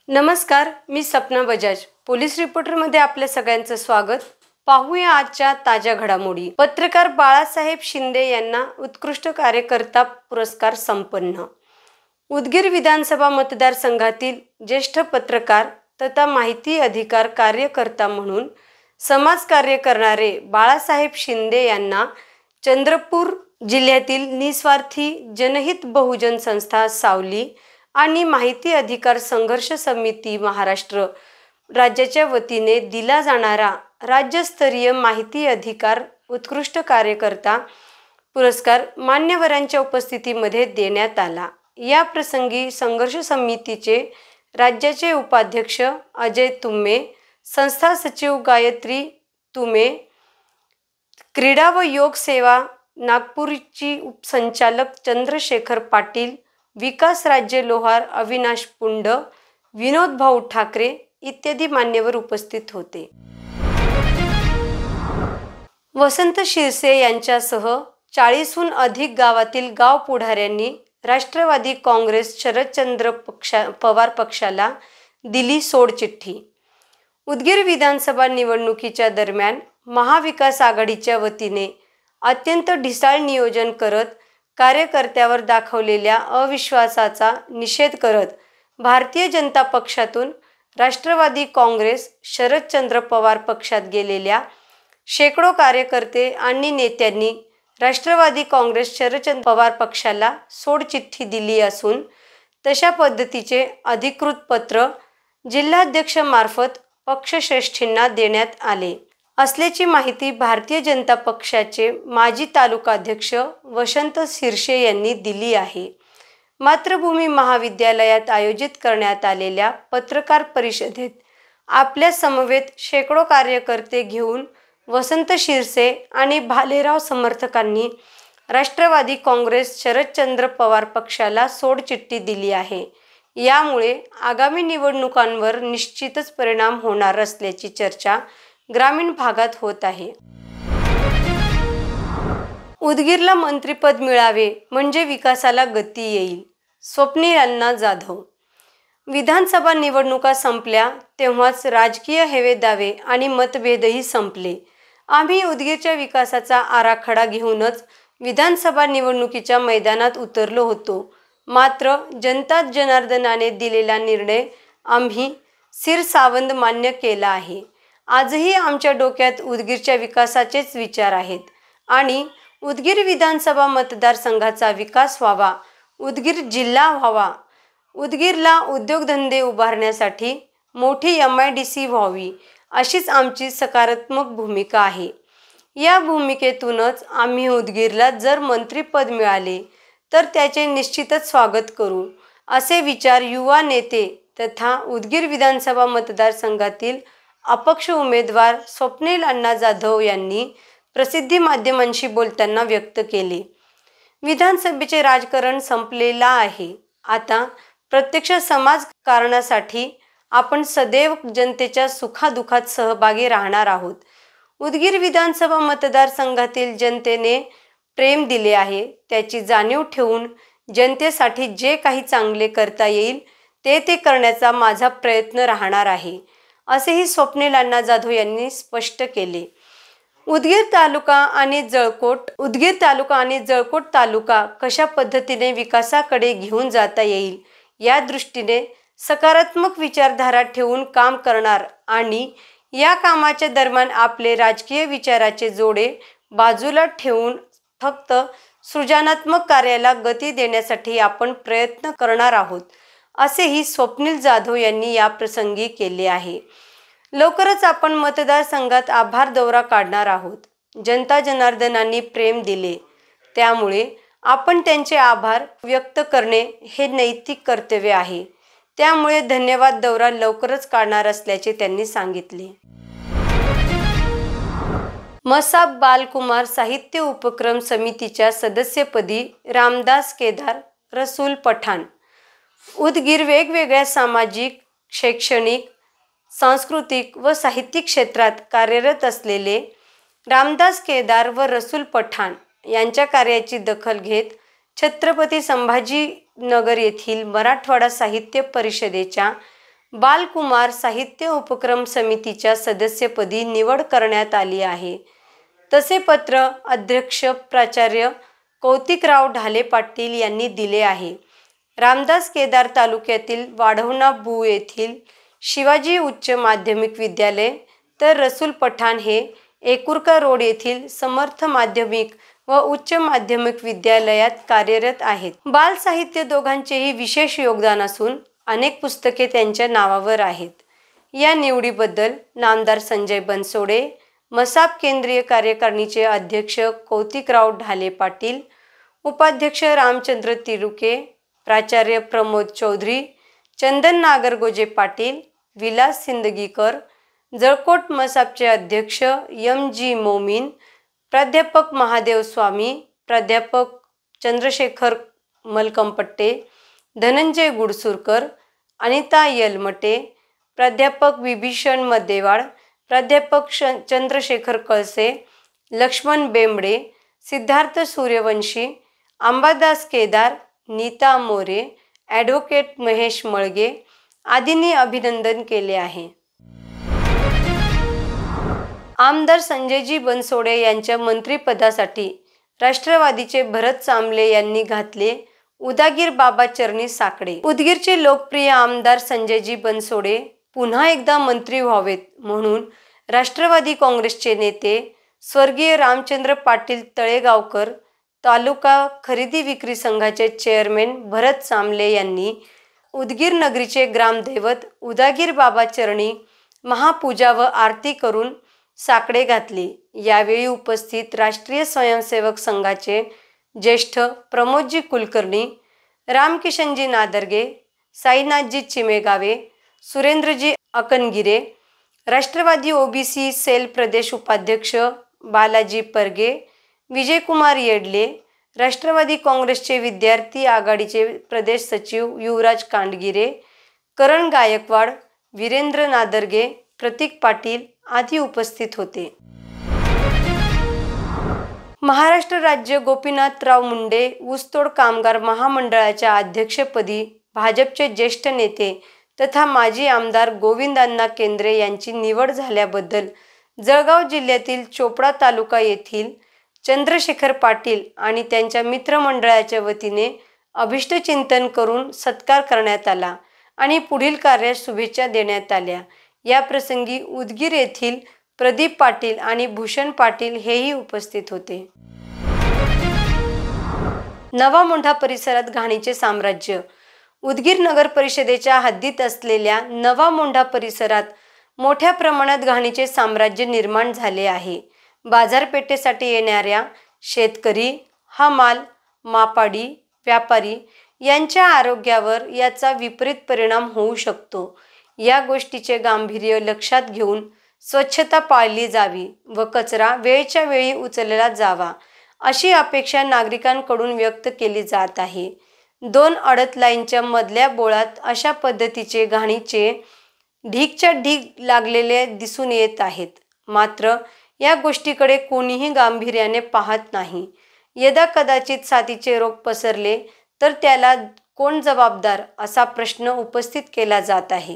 नमस्कार, मी सपना बजाज पोलीस रिपोर्टरमध्ये आपल्या सगळ्यांचं स्वागत। पाहूया आजच्या ताज्या घडामोडी। पत्रकार बाळासाहेब शिंदे यांना उत्कृष्ट कार्यकर्ता पुरस्कार संपन्न। उदगीर विधानसभा मतदारसंघातील ज्येष्ठ पत्रकार तथा माहिती अधिकार कार्यकर्ता म्हणून समाजकार्य करणारे बाळासाहेब शिंदे यांना चंद्रपूर जिल्ह्यातील निस्वार्थी जनहित बहुजन संस्था सावली आणि माहिती अधिकार संघर्ष समिती महाराष्ट्र राज्याच्या वतीने दिला जाणारा राज्यस्तरीय माहिती अधिकार उत्कृष्ट कार्यकर्ता पुरस्कार मान्यवरांच्या उपस्थितीमध्ये देण्यात आला। या प्रसंगी संघर्ष समितीचे राज्याचे उपाध्यक्ष अजय तुमे, संस्था सचिव गायत्री तुमे, क्रीडा व योग सेवा नागपूरची उपसंचालक चंद्रशेखर पाटील, विकास राज्य लोहार अविनाश पुंड, विनोद भाऊ ठाकरे इत्यादी मान्यवर उपस्थित होते। वसंत शिरसे यांच्यासह 40हून अधिक गावातील गाव पुढाऱ्यांनी राष्ट्रवादी काँग्रेस शरदचंद्र पवार पक्षाला दिली सोडचिठ्ठी। उदगीर विधानसभा निवडणुकीच्या दरम्यान महाविकास आघाडीच्या वतीने अत्यंत ढिसाळ नियोजन करत कार्यकर्त्यावर दाखवलेल्या अविश्वासाचा निषेध करत भारतीय जनता पक्षातून राष्ट्रवादी काँग्रेस शरदचंद्र पवार पक्षात गेलेल्या शेकडो कार्यकर्ते आणि नेत्यांनी राष्ट्रवादी काँग्रेस शरदचंद्र पवार पक्षाला सोडचिठ्ठी दिली असून तशा पद्धतीचे अधिकृत पत्र जिल्हाध्यक्षामार्फत पक्षश्रेष्ठींना देण्यात आले असल्याची माहिती भारतीय जनता पक्षाचे माजी तालुकाध्यक्ष वसंत शिरसे यांनी दिली आहे। मातृभूमी महाविद्यालयात आयोजित करण्यात आलेल्या पत्रकार परिषदेत आपल्या समवेत शेकडो कार्यकर्ते घेऊन वसंत शिरसे आणि भालेराव समर्थकांनी राष्ट्रवादी काँग्रेस शरदचंद्र पवार पक्षाला सोडचिठ्ठी दिली आहे। यामुळे आगामी निवडणुकांवर निश्चितच परिणाम होणार असल्याची चर्चा ग्रामीण भागात होत आहे। उदगीरला मंत्रिपद मिळावे म्हणजे विकासाला गती येईल, स्वप्नील अण्णा जाधव। विधानसभा निवडणुका संपल्या तेव्हाच राजकीय हेवेदावे आणि मतभेदही संपले। आम्ही उदगीरच्या विकासाचा आराखडा घेऊनच विधानसभा निवडणुकीच्या मैदानात उतरलो होतो। मात्र जनता जनार्दनाने दिलेला निर्णय आम्ही शिरसावंद मान्य केला आहे। आजही आमच्या डोक्यात उदगीरच्या विकासाचेच विचार आहेत आणि उदगीर विधानसभा मतदारसंघाचा विकास व्हावा, उदगीर जिल्हा व्हावा, उदगीरला उद्योगधंदे उभारण्यासाठी मोठी MIDC व्हावी अशीच आमची सकारात्मक भूमिका आहे। या भूमिकेतूनच आम्ही उदगीरला जर मंत्रिपद मिळाले तर त्याचे निश्चितच स्वागत करू असे विचार युवा नेते तथा उदगीर विधानसभा मतदारसंघातील अपक्ष उमेदवार स्वप्नील अण्णा जाधव यांनी प्रसिद्धी माध्यमांशी बोलताना व्यक्त केले। विधानसभेचे राजकारण संपलेला आहे। आता प्रत्यक्ष समाजकारणासाठी आपण सदैव जनतेच्या सुखादुखात सहभागी राहणार आहोत। उदगीर विधानसभा मतदारसंघातील जनतेने प्रेम दिले आहे, त्याची जाणीव ठेवून जनतेसाठी जे काही चांगले करता येईल ते करण्याचा माझा प्रयत्न राहणार आहे असेही स्वप्नील अण्णा जाधव यांनी स्पष्ट केले। उदगीर तालुका आणि जळकोट तालुका कशा पद्धतीने विकासाकडे घेऊन जाता येईल या दृष्टीने सकारात्मक विचारधारा ठेवून काम करणार आणि या कामाच्या दरम्यान आपले राजकीय विचाराचे जोडे बाजूला ठेवून फक्त सृजनात्मक कार्याला गती देण्यासाठी आपण प्रयत्न करणार आहोत असेही स्वप्नील जाधव यांनी या प्रसंगी केले आहे। लवकरच आपण मतदारसंघात आभार दौरा काढणार आहोत। जनता जनार्दनांनी प्रेम दिले, त्यामुळे आपण त्यांचे आभार व्यक्त करणे हे नैतिक कर्तव्य आहे। त्यामुळे धन्यवाद दौरा लवकरच काढणार असल्याचे त्यांनी सांगितले। मसाब बालकुमार साहित्य उपक्रम समितीच्या सदस्यपदी रामदास केदार, रसूल पठाण। उदगीर वेगवेगळ्या सामाजिक, शैक्षणिक, सांस्कृतिक व साहित्यिक क्षेत्रात कार्यरत असलेले रामदास केदार व रसूल पठाण यांच्या कार्याची दखल घेत छत्रपती संभाजीनगर येथील मराठवाडा साहित्य परिषदेच्या बालकुमार साहित्य उपक्रम समितीच्या सदस्यपदी निवड करण्यात आली आहे. तसे पत्र अध्यक्ष प्राचार्य कौतिकराव ढाले पाटील यांनी दिले आहे. रामदास केदार तालुक्यातील वाढवणा बु येथील शिवाजी उच्च माध्यमिक विद्यालय तर रसूल पठाण हे एकुरका रोड येथील समर्थ माध्यमिक व उच्च माध्यमिक विद्यालयात कार्यरत आहेत. बाल साहित्य दोघांचेही विशेष योगदान असून अनेक पुस्तके त्यांच्या नावावर आहेत. या निवडीबद्दल नामदार संजय बनसोडे, मसाप केंद्रीय कार्यकारिणीचे अध्यक्ष कौतिकराव ढाले पाटील, उपाध्यक्ष रामचंद्र तिरुके, प्राचार्य प्रमोद चौधरी, चंदन नागरगोजे पाटील, विलास सिंदगीकर, जळकोट मसापचे अध्यक्ष एम.जी. मोमीन, प्राध्यापक महादेव स्वामी, प्राध्यापक चंद्रशेखर मलकंपट्टे, धनंजय गुडसुरकर, अनिता यलमटे, प्राध्यापक विभीषण मद्देवाड, प्राध्यापक चंद्रशेखर कळसे, लक्ष्मण बेंबडे, सिद्धार्थ सूर्यवंशी, अंबादास केदार, नीता मोरे, ॲडव्होकेट महेश मळगे आदींनी अभिनंदन केले आहे. आमदार संजयजी बनसोडे यांच्या मंत्रिपदासाठी राष्ट्रवादीचे भरत चांबले यांनी घातले उदागीर बाबा चरणी साकडे. उदगीरचे लोकप्रिय आमदार संजयजी बनसोडे पुन्हा एकदा मंत्री व्हावेत म्हणून राष्ट्रवादी काँग्रेसचे नेते स्वर्गीय रामचंद्र पाटील तळेगावकर, तालुका खरेदी विक्री संघाचे चेअरमॅन भरत चांबले यांनी उदगीर नगरीचे ग्रामदैवत उदागीर बाबा चरणी महापूजा व आरती करून साकडे घातले. यावेळी उपस्थित राष्ट्रीय स्वयंसेवक संघाचे ज्येष्ठ प्रमोदजी कुलकर्णी, रामकिशनजी नादर्गे, साईनाथजी चिमेगावे, सुरेंद्रजी अकनगिरे, राष्ट्रवादी ओबीसी सेल प्रदेश उपाध्यक्ष बालाजी परगे, विजयकुमार येडले, राष्ट्रवादी काँग्रेसचे विद्यार्थी आघाडीचे प्रदेश सचिव युवराज कांडगिरे, करण गायकवाड, वीरेंद्र नादर्गे, प्रतीक पाटील आदी उपस्थित होते. महाराष्ट्र राज्य गोपीनाथराव मुंडे ऊसतोड कामगार महामंडळाच्या अध्यक्षपदी भाजपचे ज्येष्ठ नेते तथा माजी आमदार गोविंदांना केंद्रे यांची निवड झाल्याबद्दल जळगाव जिल्ह्यातील चोपडा तालुका येथील चंद्रशेखर पाटील आणि त्यांच्या मित्रमंडळाच्या वतीने अभिष्टचिंतन करून सत्कार करण्यात आला आणि पुढील कार्यास शुभेच्छा देण्यात आल्या. या प्रसंगी उदगीर येथील प्रदीप पाटील आणि भूषण पाटील हेही उपस्थित होते. नवा मोंढा परिसरात घाणीचे साम्राज्य. उदगीर नगर परिषदेच्या हद्दीत असलेल्या नवा मोंढा परिसरात मोठ्या प्रमाणात घाणीचे साम्राज्य निर्माण झाले आहे. बाजारपेठेसाठी येणाऱ्या शेतकरी, हमाल, मापाडी, व्यापारी यांच्या आरोग्यावर याचा विपरीत परिणाम होऊ शकतो. या गोष्टीचे गांभीर्य लक्षात घेऊन स्वच्छता पाळली जावी व कचरा वेळच्या वेळी उचलला जावा अशी अपेक्षा नागरिकांकडून व्यक्त केली जात आहे. 2 अडत लाईनच्या मधल्या बोळात अशा पद्धतीचे घाणीचे ढीगच्या ढीग लागलेले दिसून येत आहेत. मात्र या गोष्टीकडे कोणीही गांभीर्याने पाहत नाही. यदा कदाचित साथीचे रोग पसरले तर त्याला कोण जबाबदार असा प्रश्न उपस्थित केला जात आहे.